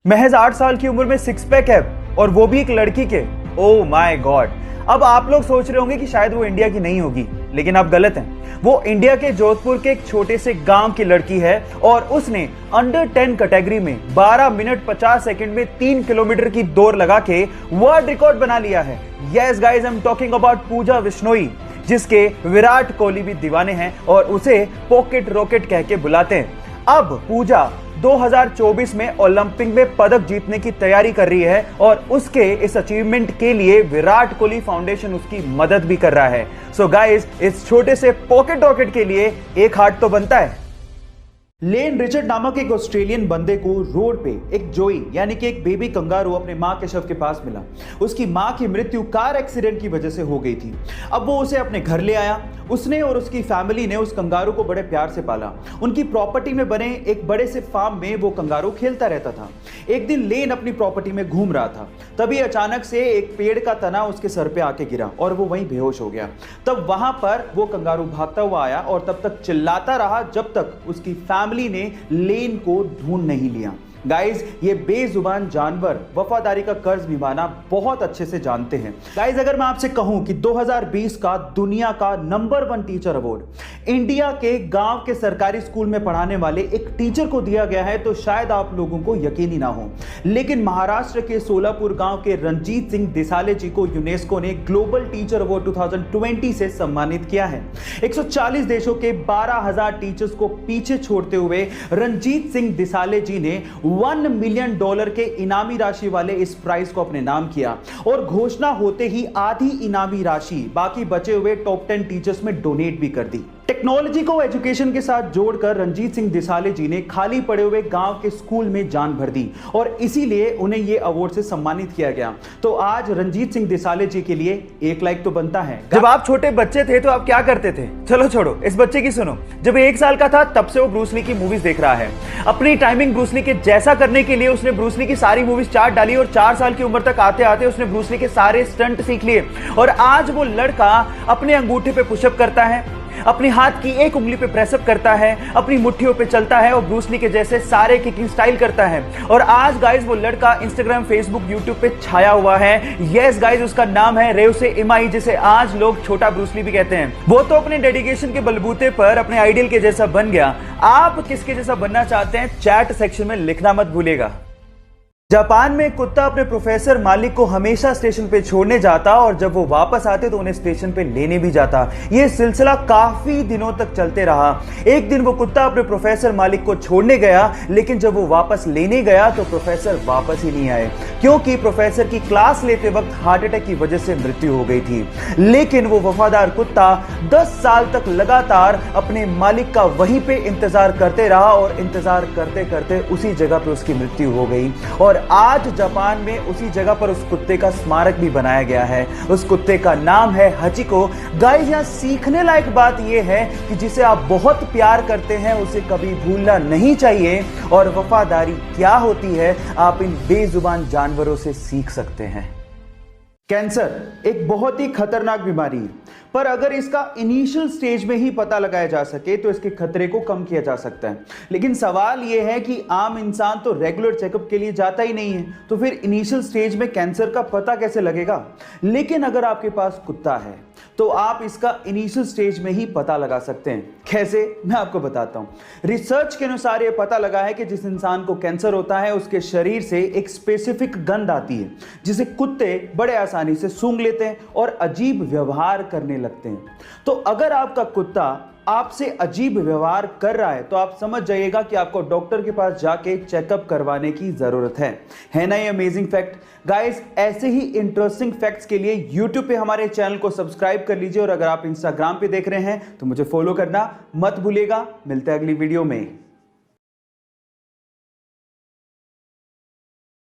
महज 8 साल की उम्र में सिक्स पैक है और वो भी एक लड़की के। Oh my God. अब आप लोग सोच रहे होंगे कि शायद वो इंडिया की नहीं होगी, लेकिन आप गलत हैं। वो इंडिया के जोधपुर के एक छोटे से गांव की लड़की है और उसने अंडर 10 कैटेगरी में 12 मिनट 50 सेकंड में 3 किलोमीटर की दौड़ लगा के वर्ल्ड रिकॉर्ड बना लिया है। Yes guys, I am talking about Pooja Bishnoi, जिसके विराट कोहली भी दीवाने हैं और उसे पॉकेट रॉकेट कह के बुलाते हैं। अब पूजा 2024 में ओलंपिक में पदक जीतने की तैयारी कर रही है और उसके इस अचीवमेंट के लिए विराट कोहली फाउंडेशन उसकी मदद भी कर रहा है। सो गाइस, इस छोटे से पॉकेट रॉकेट के लिए एक हार्ट तो बनता है। लेन रिचर्ड नामक एक ऑस्ट्रेलियन बंदे को रोड पे एक जोई यानी कि एक बेबी कंगारू अपने मां के शव के पास मिला। उसकी मां की मृत्यु कार एक्सीडेंट की वजह से हो गई थी। अब वो उसे अपने घर ले आया। उसने और उसकी फैमिली ने उस कंगारू को बड़े प्यार से पाला। उनकी प्रॉपर्टी में बने एक बड़े से फार्म में वो कंगारू खेलता रहता था। एक दिन लेन अपनी प्रॉपर्टी में घूम रहा था, तभी अचानक से एक पेड़ का तना उसके सर पे आके गिरा और वो वहीं बेहोश हो गया। तब वहां पर वो कंगारू भागता हुआ आया और तब तक चिल्लाता रहा जब तक उसकी फैमिली ने लेन को ढूंढ नहीं लिया। गाइज, ये बेजुबान जानवर वफादारी का कर्ज निभाना बहुत अच्छे से जानते हैं। गाइज, अगर मैं आपसे कहूं कि 2020 का दुनिया का नंबर 1 टीचर अवार्ड इंडिया के गांव के सरकारी स्कूल में पढ़ाने वाले एक टीचर को दिया गया है तो शायद आप लोगों को यकीन ही ना हो, लेकिन महाराष्ट्र के सोलापुर गांव के रंजीत सिंह दिसाले जी को यूनेस्को ने ग्लोबल टीचर अवार्ड 2020 से सम्मानित किया है। 140 देशों के 12,000 टीचर्स को पीछे छोड़ते हुए रंजीत सिंह दिसाले जी ने $1 मिलियन के इनामी राशि वाले इस प्राइज को अपने नाम किया और घोषणा होते ही आधी इनामी राशि बाकी बचे हुए टॉप 10 टीचर्स में डोनेट भी कर दी। टेक्नोलॉजी को एजुकेशन के साथ जोड़कर रंजीत सिंह दिसाले जी ने खाली पड़े हुए गांव के स्कूल में जान भर दी और इसीलिए उन्हें यह अवार्ड से सम्मानित किया गया। तो आज रंजीत सिंह दिसाले जी के लिए एक लाइक तो बनता है। जब आप छोटे बच्चे थे तो आप क्या करते थे? चलो छोड़ो, इस बच्चे की सुनो। जब 1 साल का था तब से वो ब्रूस ली की मूवीज देख रहा है। अपनी टाइमिंग ब्रूस ली के जैसा करने के लिए उसने ब्रूस ली की सारी मूवीज चार्ट डाली और 4 साल की उम्र तक आते आते उसने ब्रूस ली के सारे स्टंट सीख लिए और आज वो लड़का अपने अंगूठे पे पुशअप करता है, अपनी हाथ की एक उंगली पे प्रेसअप करता है, अपनी मुट्ठियों पे चलता है और ब्रूस ली के जैसे सारे किकिंग स्टाइल करता है। और आज गाइस वो लड़का इंस्टाग्राम, फेसबुक, यूट्यूब पे छाया हुआ है। यस गाइस, उसका नाम है रेउसे इमाई, जिसे आज लोग छोटा ब्रूस ली भी कहते हैं। वो तो अपने डेडिकेशन के बलबूते पर अपने आइडियल के जैसा बन गया। आप किसके जैसा बनना चाहते हैं? चैट सेक्शन में लिखना मत भूलिएगा। जापान में कुत्ता अपने प्रोफेसर मालिक को हमेशा स्टेशन पे छोड़ने जाता और जब वो वापस आते तो उन्हें स्टेशन पे लेने भी जाता। ये सिलसिला काफी दिनों तक चलते रहा। एक दिन वो कुत्ता अपने प्रोफेसर मालिक को छोड़ने गया, लेकिन जब वो वापस लेने गया तो प्रोफेसर वापस ही नहीं आए, क्योंकि प्रोफेसर की क्लास लेते वक्त हार्ट अटैक की वजह से मृत्यु हो गई थी। लेकिन वो वफादार कुत्ता 10 साल तक लगातार अपने मालिक का वहीं पे इंतजार करते रहा और इंतजार करते करते उसी जगह पे उसकी मृत्यु हो गई। और आज जापान में उसी जगह पर उस कुत्ते का स्मारक भी बनाया गया है। उस कुत्ते का नाम है हचिको। गाइस, यहां सीखने लायक बात यह है कि जिसे आप बहुत प्यार करते हैं उसे कभी भूलना नहीं चाहिए और वफादारी क्या होती है आप इन बेजुबान जानवरों से सीख सकते हैं। कैंसर एक बहुत ही खतरनाक बीमारी है, पर अगर इसका इनिशियल स्टेज में ही पता लगाया जा सके तो इसके खतरे को कम किया जा सकता है। लेकिन सवाल यह है कि आम इंसान तो रेगुलर चेकअप के लिए जाता ही नहीं है, तो फिर इनिशियल स्टेज में कैंसर का पता कैसे लगेगा? लेकिन अगर आपके पास कुत्ता है तो आप इसका इनिशियल स्टेज में ही पता लगा सकते हैं। कैसे? मैं आपको बताता हूं। रिसर्च के अनुसार यह पता लगा है कि जिस इंसान को कैंसर होता है उसके शरीर से एक स्पेसिफिक गंध आती है जिसे कुत्ते बड़े आसानी से सूंघ लेते हैं और अजीब व्यवहार करने लगते हैं। तो अगर आपका कुत्ता आपसे अजीब व्यवहार कर रहा है तो आप समझ जाइएगा कि आपको डॉक्टर के पास जाके चेकअप करवाने की जरूरत है ना ये अमेजिंग फैक्ट? गाइस, ऐसे ही इंटरेस्टिंग फैक्ट्स के लिए YouTube पे हमारे चैनल को सब्सक्राइब कर लीजिए और अगर आप Instagram पे देख रहे हैं तो मुझे फॉलो करना मत भूलिएगा। मिलते हैं अगली वीडियो में।